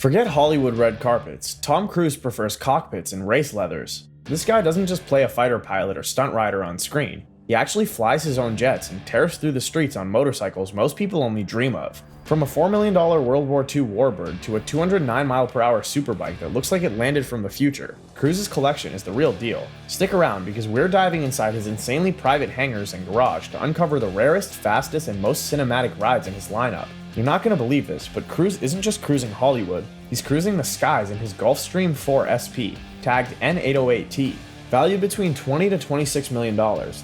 Forget Hollywood red carpets, Tom Cruise prefers cockpits and race leathers. This guy doesn't just play a fighter pilot or stunt rider on screen, he actually flies his own jets and tears through the streets on motorcycles most people only dream of. From a $4 million World War II warbird to a 209 mph superbike that looks like it landed from the future, Cruise's collection is the real deal. Stick around because we're diving inside his insanely private hangars and garage to uncover the rarest, fastest, and most cinematic rides in his lineup. You're not going to believe this, but Cruise isn't just cruising Hollywood, he's cruising the skies in his Gulfstream 4 SP, tagged N808T. Valued between $20 to $26 million,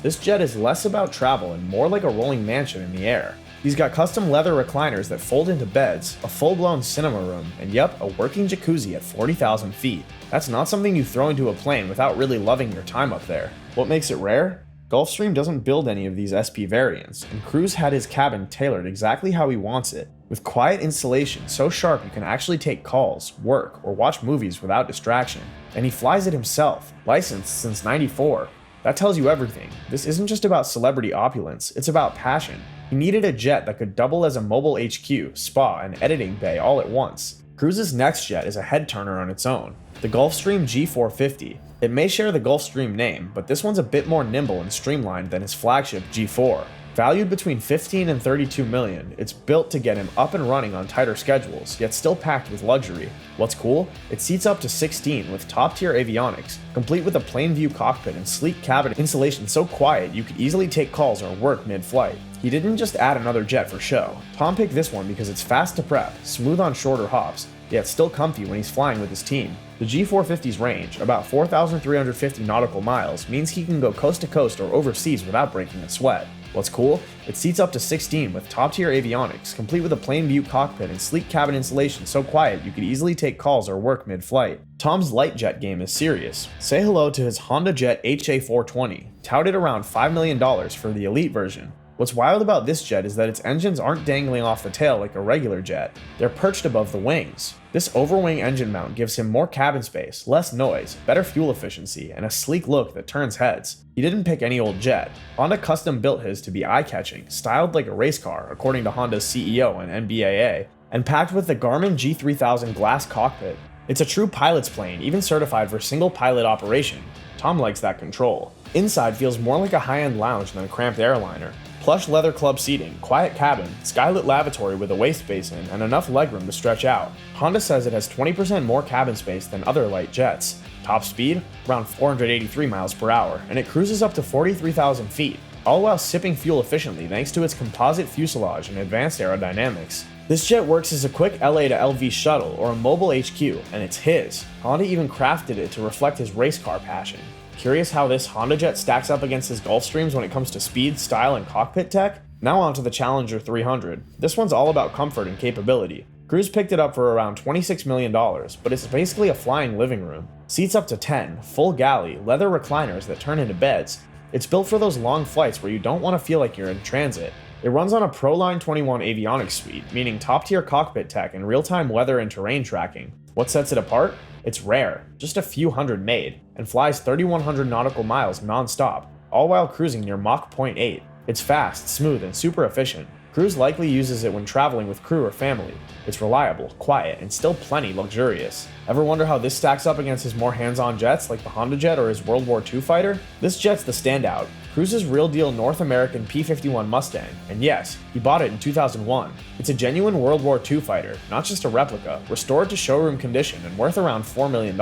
this jet is less about travel and more like a rolling mansion in the air. He's got custom leather recliners that fold into beds, a full-blown cinema room, and yep, a working jacuzzi at 40,000 feet. That's not something you throw into a plane without really loving your time up there. What makes it rare? Gulfstream doesn't build any of these SP variants, and Cruise had his cabin tailored exactly how he wants it, with quiet installation so sharp you can actually take calls, work, or watch movies without distraction. And he flies it himself, licensed since '94. That tells you everything. This isn't just about celebrity opulence, it's about passion. He needed a jet that could double as a mobile HQ, spa, and editing bay all at once. Cruise's next jet is a head turner on its own, the Gulfstream G450. It may share the Gulfstream name, but this one's a bit more nimble and streamlined than his flagship G4. Valued between $15 and $32 million, it's built to get him up and running on tighter schedules, yet still packed with luxury. What's cool? It seats up to 16 with top-tier avionics, complete with a plain view cockpit and sleek cabin insulation so quiet you could easily take calls or work mid-flight. He didn't just add another jet for show. Tom picked this one because it's fast to prep, smooth on shorter hops, yet still comfy when he's flying with his team. The G450's range, about 4,350 nautical miles, means he can go coast to coast or overseas without breaking a sweat. What's cool? It seats up to 16 with top-tier avionics, complete with a plain view cockpit and sleek cabin insulation so quiet you could easily take calls or work mid-flight. Tom's light jet game is serious. Say hello to his Honda Jet HA420, touted around $5 million for the elite version. What's wild about this jet is that its engines aren't dangling off the tail like a regular jet, they're perched above the wings. This overwing engine mount gives him more cabin space, less noise, better fuel efficiency, and a sleek look that turns heads. He didn't pick any old jet. Honda custom built his to be eye-catching, styled like a race car according to Honda's CEO and NBAA, and packed with the Garmin G3000 glass cockpit. It's a true pilot's plane, even certified for single pilot operation. Tom likes that control. Inside feels more like a high-end lounge than a cramped airliner. Plush leather club seating, quiet cabin, skylit lavatory with a waist basin, and enough legroom to stretch out. Honda says it has 20% more cabin space than other light jets. Top speed? Around 483 miles per hour, and it cruises up to 43,000 feet, all while sipping fuel efficiently thanks to its composite fuselage and advanced aerodynamics. This jet works as a quick LA to LV shuttle or a mobile HQ, and it's his. Honda even crafted it to reflect his race car passion. Curious how this Honda jet stacks up against his Gulfstreams when it comes to speed, style, and cockpit tech? Now on to the Challenger 300. This one's all about comfort and capability. Cruise picked it up for around $26 million, but it's basically a flying living room. Seats up to 10, full galley, leather recliners that turn into beds. It's built for those long flights where you don't want to feel like you're in transit. It runs on a ProLine 21 avionics suite, meaning top-tier cockpit tech and real-time weather and terrain tracking. What sets it apart? It's rare, just a few hundred made, and flies 3,100 nautical miles non-stop, all while cruising near Mach 0.8. It's fast, smooth, and super efficient. Cruise likely uses it when traveling with crew or family. It's reliable, quiet, and still plenty luxurious. Ever wonder how this stacks up against his more hands-on jets like the Honda Jet or his World War II fighter? This jet's the standout. Cruise's real-deal North American P-51 Mustang, and yes, he bought it in 2001. It's a genuine World War II fighter, not just a replica, restored to showroom condition and worth around $4 million.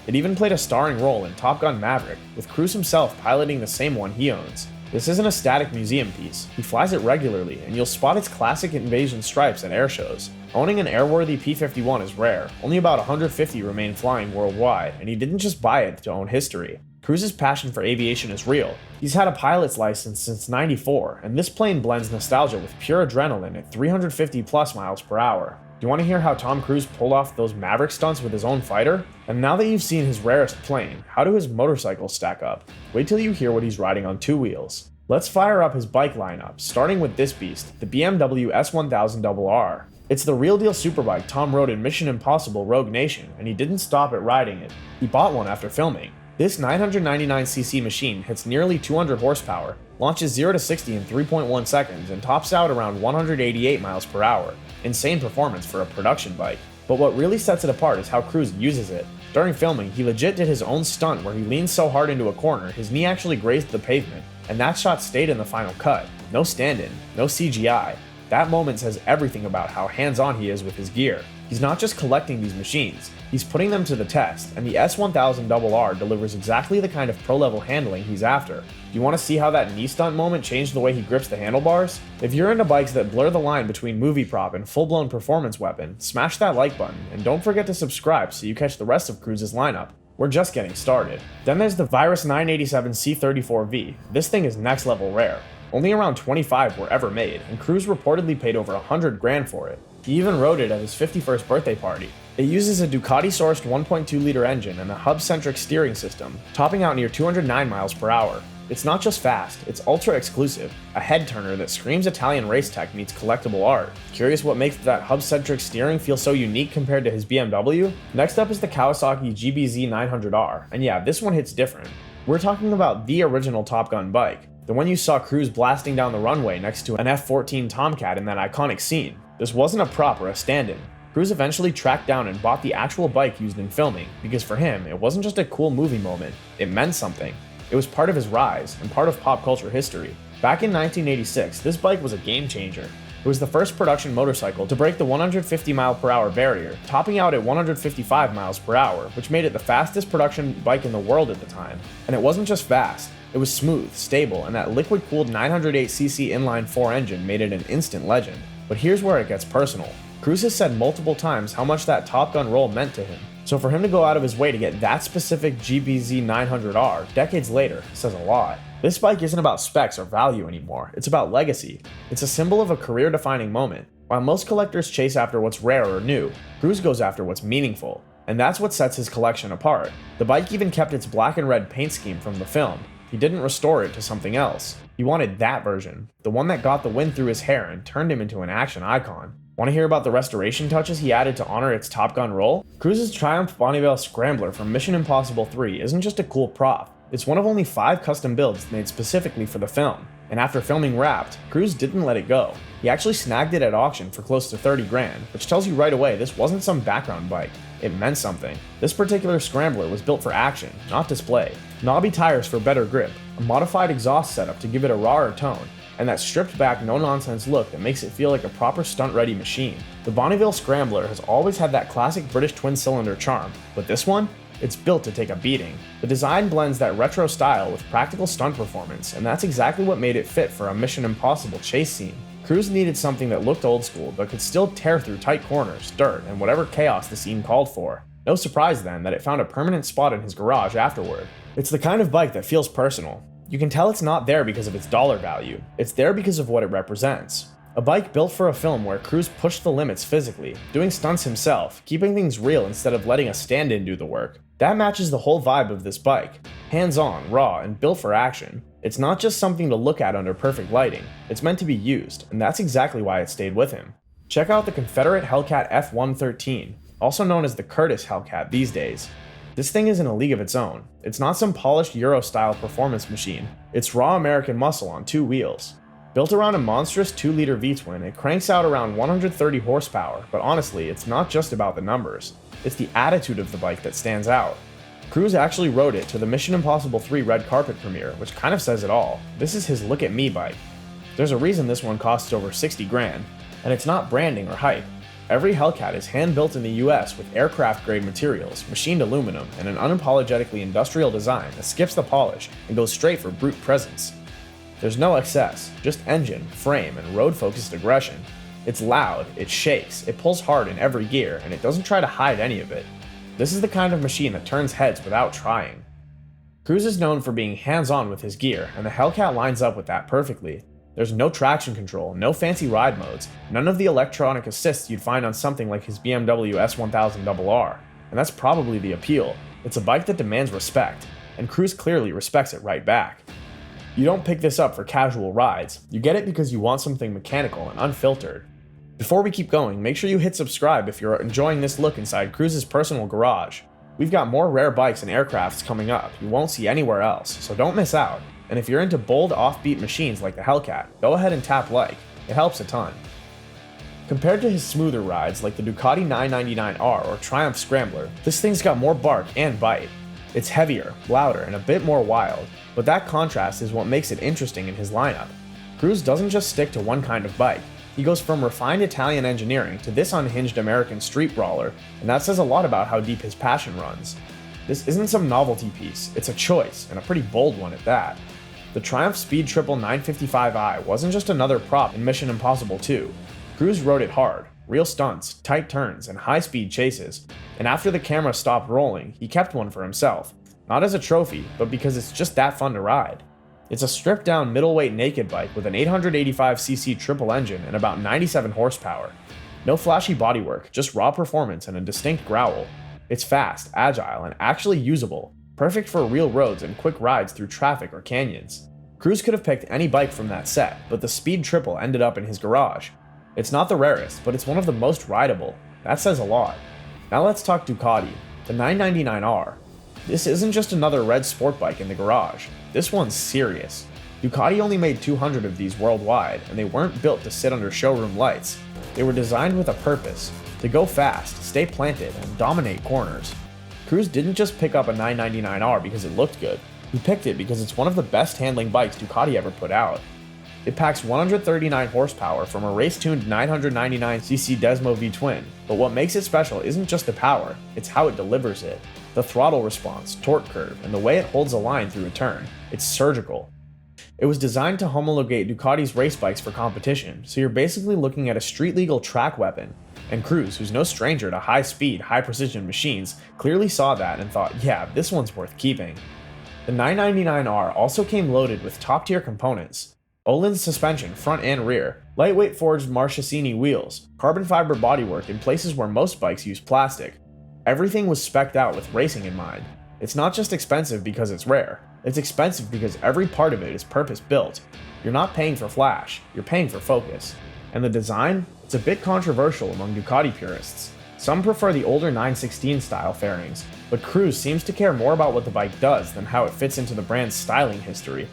It even played a starring role in Top Gun Maverick, with Cruise himself piloting the same one he owns. This isn't a static museum piece, he flies it regularly, and you'll spot its classic invasion stripes at air shows. Owning an airworthy P-51 is rare, only about 150 remain flying worldwide, and he didn't just buy it to own history. Cruise's passion for aviation is real. He's had a pilot's license since '94, and this plane blends nostalgia with pure adrenaline at 350 plus miles per hour. Do you want to hear how Tom Cruise pulled off those Maverick stunts with his own fighter? And now that you've seen his rarest plane, how do his motorcycles stack up? Wait till you hear what he's riding on two wheels. Let's fire up his bike lineup, starting with this beast, the BMW S1000RR. It's the real deal superbike Tom rode in Mission Impossible Rogue Nation, and he didn't stop at riding it. He bought one after filming. This 999cc machine hits nearly 200 horsepower, launches 0 to 60 in 3.1 seconds, and tops out around 188 miles per hour. Insane performance for a production bike. But what really sets it apart is how Cruise uses it. During filming, he legit did his own stunt where he leaned so hard into a corner, his knee actually grazed the pavement, and that shot stayed in the final cut. No stand-in, no CGI. That moment says everything about how hands-on he is with his gear. He's not just collecting these machines, he's putting them to the test, and the S1000RR delivers exactly the kind of pro-level handling he's after. Do you want to see how that knee stunt moment changed the way he grips the handlebars? If you're into bikes that blur the line between movie prop and full-blown performance weapon, smash that like button, and don't forget to subscribe so you catch the rest of Cruise's lineup. We're just getting started. Then there's the Virus 987 C34V. This thing is next level rare. Only around 25 were ever made, and Cruise reportedly paid over $100,000 for it. He even rode it at his 51st birthday party. It uses a Ducati-sourced 1.2-liter engine and a hub-centric steering system, topping out near 209 miles per hour. It's not just fast, it's ultra-exclusive, a head-turner that screams Italian race tech meets collectible art. Curious what makes that hub-centric steering feel so unique compared to his BMW? Next up is the Kawasaki GBZ 900R, and yeah, this one hits different. We're talking about the original Top Gun bike, the one you saw Cruise blasting down the runway next to an F-14 Tomcat in that iconic scene. This wasn't a prop or a stand-in. Cruise eventually tracked down and bought the actual bike used in filming, because for him, it wasn't just a cool movie moment, it meant something. It was part of his rise, and part of pop culture history. Back in 1986, this bike was a game changer. It was the first production motorcycle to break the 150 mph barrier, topping out at 155 miles per hour, which made it the fastest production bike in the world at the time. And it wasn't just fast, it was smooth, stable, and that liquid-cooled 908cc inline-4 engine made it an instant legend. But here's where it gets personal. Cruise has said multiple times how much that Top Gun role meant to him. So for him to go out of his way to get that specific GBZ 900R decades later says a lot. This bike isn't about specs or value anymore, it's about legacy. It's a symbol of a career-defining moment. While most collectors chase after what's rare or new, Cruise goes after what's meaningful. And that's what sets his collection apart. The bike even kept its black and red paint scheme from the film. He didn't restore it to something else. He wanted that version, the one that got the wind through his hair and turned him into an action icon. Want to hear about the restoration touches he added to honor its Top Gun role? Cruise's Triumph Bonneville Scrambler from Mission Impossible 3 isn't just a cool prop. It's one of only 5 custom builds made specifically for the film. And after filming Wrapped, Cruise didn't let it go. He actually snagged it at auction for close to $30,000, which tells you right away this wasn't some background bike. It meant something. This particular Scrambler was built for action, not display. Knobby tires for better grip, a modified exhaust setup to give it a rawer tone, and that stripped back no-nonsense look that makes it feel like a proper stunt-ready machine. The Bonneville Scrambler has always had that classic British twin-cylinder charm, but this one? It's built to take a beating. The design blends that retro style with practical stunt performance, and that's exactly what made it fit for a Mission Impossible chase scene. Cruise needed something that looked old school, but could still tear through tight corners, dirt, and whatever chaos the scene called for. No surprise then that it found a permanent spot in his garage afterward. It's the kind of bike that feels personal. You can tell it's not there because of its dollar value, it's there because of what it represents. A bike built for a film where Cruise pushed the limits physically, doing stunts himself, keeping things real instead of letting a stand-in do the work. That matches the whole vibe of this bike. Hands-on, raw, and built for action. It's not just something to look at under perfect lighting, it's meant to be used, and that's exactly why it stayed with him. Check out the Confederate Hellcat F113, also known as the Curtiss Hellcat these days. This thing is in a league of its own. It's not some polished Euro-style performance machine, it's raw American muscle on 2 wheels. Built around a monstrous 2-liter V-twin, it cranks out around 130 horsepower, but honestly, it's not just about the numbers. It's the attitude of the bike that stands out. Cruise actually rode it to the Mission Impossible 3 red carpet premiere, which kind of says it all. This is his look at me bike. There's a reason this one costs over $60,000, and it's not branding or hype. Every Hellcat is hand-built in the US with aircraft-grade materials, machined aluminum, and an unapologetically industrial design that skips the polish and goes straight for brute presence. There's no excess, just engine, frame, and road-focused aggression. It's loud, it shakes, it pulls hard in every gear, and it doesn't try to hide any of it. This is the kind of machine that turns heads without trying. Cruise is known for being hands-on with his gear, and the Hellcat lines up with that perfectly. There's no traction control, no fancy ride modes, none of the electronic assists you'd find on something like his BMW S1000RR, and that's probably the appeal. It's a bike that demands respect, and Cruise clearly respects it right back. You don't pick this up for casual rides, you get it because you want something mechanical and unfiltered. Before we keep going, make sure you hit subscribe if you're enjoying this look inside Cruise's personal garage. We've got more rare bikes and aircrafts coming up you won't see anywhere else, so don't miss out. And if you're into bold offbeat machines like the Hellcat, go ahead and tap like, it helps a ton. Compared to his smoother rides like the Ducati 999R or Triumph Scrambler, this thing's got more bark and bite. It's heavier, louder, and a bit more wild, but that contrast is what makes it interesting in his lineup. Cruz doesn't just stick to one kind of bike. He goes from refined Italian engineering to this unhinged American street brawler, and that says a lot about how deep his passion runs. This isn't some novelty piece, it's a choice, and a pretty bold one at that. The Triumph Speed Triple 955i wasn't just another prop in Mission Impossible 2. Cruz rode it hard, real stunts, tight turns, and high-speed chases, and after the camera stopped rolling, he kept one for himself. Not as a trophy, but because it's just that fun to ride. It's a stripped-down middleweight naked bike with an 885cc triple engine and about 97 horsepower. No flashy bodywork, just raw performance and a distinct growl. It's fast, agile, and actually usable, perfect for real roads and quick rides through traffic or canyons. Cruz could have picked any bike from that set, but the Speed Triple ended up in his garage. It's not the rarest, but it's one of the most rideable. That says a lot. Now let's talk Ducati, the 999R. This isn't just another red sport bike in the garage. This one's serious. Ducati only made 200 of these worldwide, and they weren't built to sit under showroom lights. They were designed with a purpose, to go fast, stay planted, and dominate corners. Cruz didn't just pick up a 999R because it looked good. He picked it because it's one of the best handling bikes Ducati ever put out. It packs 139 horsepower from a race-tuned 999cc Desmo V-twin, but what makes it special isn't just the power, it's how it delivers it. The throttle response, torque curve, and the way it holds a line through a turn. It's surgical. It was designed to homologate Ducati's race bikes for competition, so you're basically looking at a street-legal track weapon. And Cruz, who's no stranger to high-speed, high-precision machines, clearly saw that and thought, yeah, this one's worth keeping. The 999R also came loaded with top-tier components. Öhlins suspension front and rear, lightweight forged Marchesini wheels, carbon fiber bodywork in places where most bikes use plastic. Everything was spec'd out with racing in mind. It's not just expensive because it's rare, it's expensive because every part of it is purpose-built. You're not paying for flash, you're paying for focus. And the design? It's a bit controversial among Ducati purists. Some prefer the older 916 style fairings, but Cruz seems to care more about what the bike does than how it fits into the brand's styling history.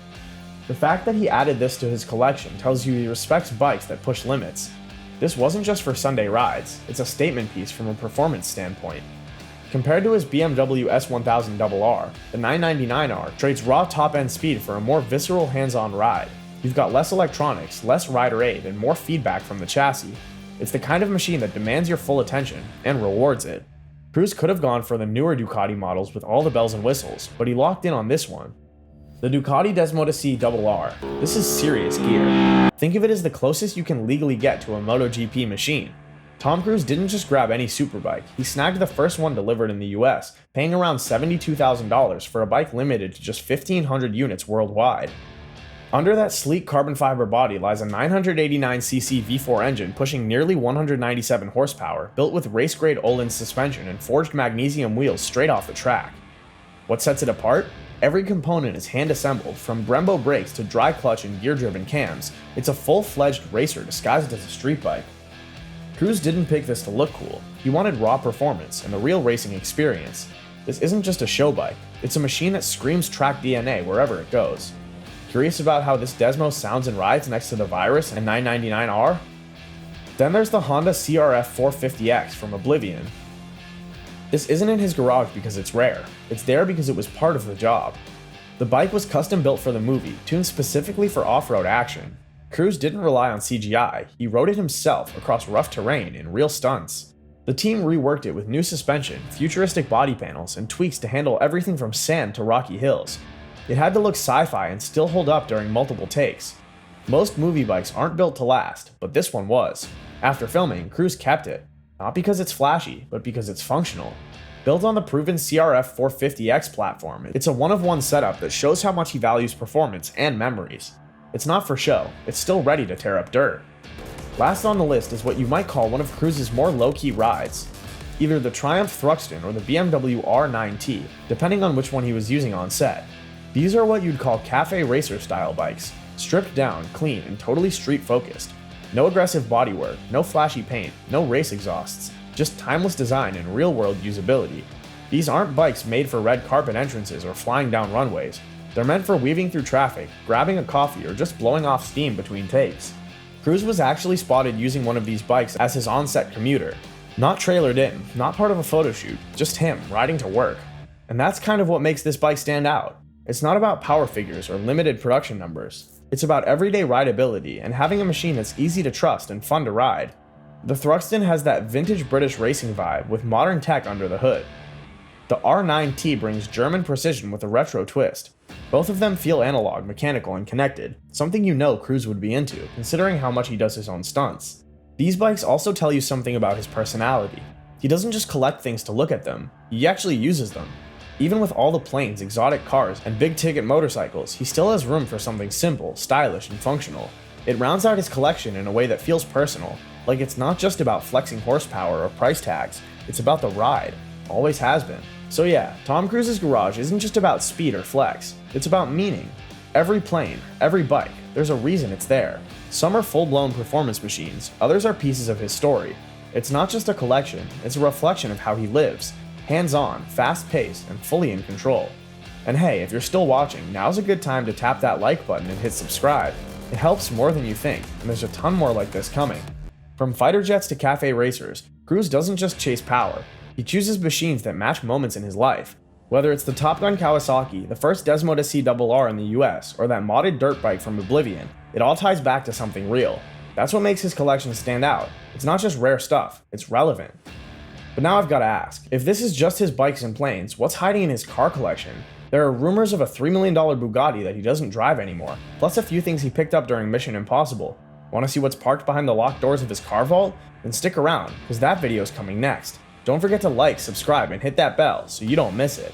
The fact that he added this to his collection tells you he respects bikes that push limits. This wasn't just for Sunday rides, it's a statement piece from a performance standpoint. Compared to his BMW S1000RR, the 999R trades raw top-end speed for a more visceral hands-on ride. You've got less electronics, less rider aid, and more feedback from the chassis. It's the kind of machine that demands your full attention, and rewards it. Cruz could have gone for the newer Ducati models with all the bells and whistles, but he locked in on this one. The Ducati Desmo C RR. This is serious gear. Think of it as the closest you can legally get to a MotoGP machine. Tom Cruise didn't just grab any superbike, he snagged the first one delivered in the US, paying around $72,000 for a bike limited to just 1,500 units worldwide. Under that sleek carbon fiber body lies a 989cc V4 engine pushing nearly 197 horsepower, built with race-grade Öhlins suspension and forged magnesium wheels straight off the track. What sets it apart? Every component is hand-assembled, from Brembo brakes to dry clutch and gear-driven cams. It's a full-fledged racer disguised as a street bike. Cruz didn't pick this to look cool. He wanted raw performance and the real racing experience. This isn't just a show bike, it's a machine that screams track DNA wherever it goes. Curious about how this Desmo sounds and rides next to the Virus and 999R? Then there's the Honda CRF 450X from Oblivion. This isn't in his garage because it's rare, it's there because it was part of the job. The bike was custom built for the movie, tuned specifically for off-road action. Cruz didn't rely on CGI, he rode it himself across rough terrain in real stunts. The team reworked it with new suspension, futuristic body panels, and tweaks to handle everything from sand to rocky hills. It had to look sci-fi and still hold up during multiple takes. Most movie bikes aren't built to last, but this one was. After filming, Cruz kept it. Not because it's flashy, but because it's functional. Built on the proven CRF 450X platform, it's a one-of-one setup that shows how much he values performance and memories. It's not for show, it's still ready to tear up dirt. Last on the list is what you might call one of Cruz's more low-key rides. Either the Triumph Thruxton or the BMW R9T, depending on which one he was using on set. These are what you'd call cafe racer style bikes, stripped down, clean, and totally street focused. No aggressive bodywork, no flashy paint, no race exhausts, just timeless design and real world usability. These aren't bikes made for red carpet entrances or flying down runways. They're meant for weaving through traffic, grabbing a coffee, or just blowing off steam between takes. Cruz was actually spotted using one of these bikes as his on-set commuter. Not trailered in, not part of a photo shoot, just him, riding to work. And that's kind of what makes this bike stand out. It's not about power figures or limited production numbers. It's about everyday rideability and having a machine that's easy to trust and fun to ride. The Thruxton has that vintage British racing vibe with modern tech under the hood. The R9T brings German precision with a retro twist. Both of them feel analog, mechanical, and connected, something you know Cruz would be into, considering how much he does his own stunts. These bikes also tell you something about his personality. He doesn't just collect things to look at them, he actually uses them. Even with all the planes, exotic cars, and big-ticket motorcycles, he still has room for something simple, stylish, and functional. It rounds out his collection in a way that feels personal, like it's not just about flexing horsepower or price tags, it's about the ride. Always has been. So yeah, Tom Cruise's garage isn't just about speed or flex, it's about meaning. Every plane, every bike, there's a reason it's there. Some are full-blown performance machines, others are pieces of his story. It's not just a collection, it's a reflection of how he lives. Hands-on, fast-paced, and fully in control. And hey, if you're still watching, now's a good time to tap that like button and hit subscribe. It helps more than you think, and there's a ton more like this coming. From fighter jets to cafe racers, Cruz doesn't just chase power, he chooses machines that match moments in his life. Whether it's the Top Gun Kawasaki, the first Desmo to see RR in the US, or that modded dirt bike from Oblivion, it all ties back to something real. That's what makes his collection stand out. It's not just rare stuff, it's relevant. But now I've gotta ask, if this is just his bikes and planes, what's hiding in his car collection? There are rumors of a $3 million Bugatti that he doesn't drive anymore, plus a few things he picked up during Mission Impossible. Wanna see what's parked behind the locked doors of his car vault? Then stick around, because that video is coming next. Don't forget to like, subscribe, and hit that bell so you don't miss it.